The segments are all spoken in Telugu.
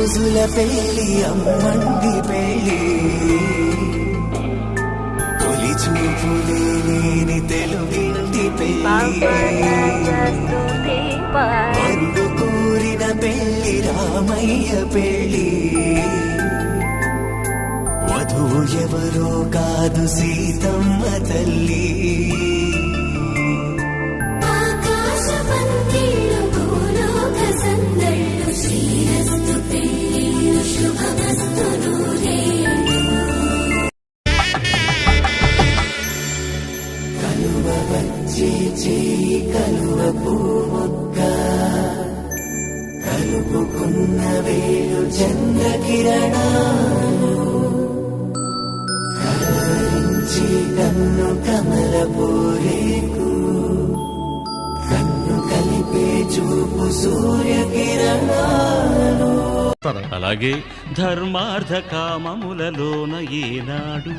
రోజుల పెళ్లి అమ్మంది పెళ్లి తొలి చూపులే లేని తెలుగింటి పెళ్లి అందు కోరిన పెళ్లి రామయ్య పెళ్లి వధువు ఎవరో కాదు సీతమ్మ తల్లి కలువ వచ్చే చేయి కలువ పూముక్క కలుపుకున్న వేలు చంద్రకిరణాలు కలవరించి కన్ను కమల పూరేకు కన్ను కలిపే చూపు సూర్యకిరణాలు. అలాగే ధర్మార్థ కామములలోన ఏనాడు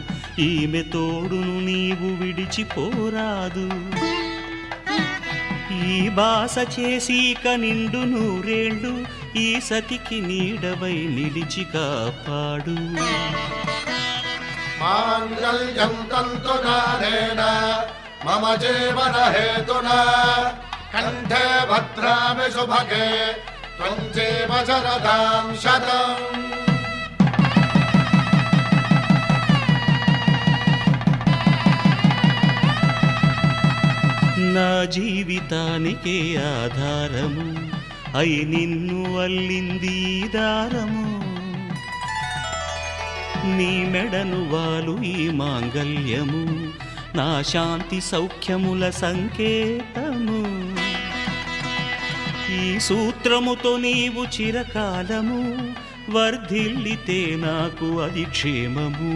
ఈమె తోడును నీవు విడిచిపోరాదు. ఈ బాస చేసి కనిండు నూరేళ్ళు ఈ సతికి నీడవై నిలిచి కాపాడు. మాంగళ్యం తంతునానేన మమ జీవన హేతునా కంఠే భద్రామి శుభగే త్వం జీవ శరదాం శతం. నా జీవితానికే ఆధారము అయి నిన్ను అల్లింది దారము. నీ మెడను వాలు ఈ మాంగల్యము నా శాంతి సౌఖ్యముల సంకేతము. ఈ సూత్రముతో నీవు చిరకాలము వర్ధిల్లితే నాకు అది క్షేమము.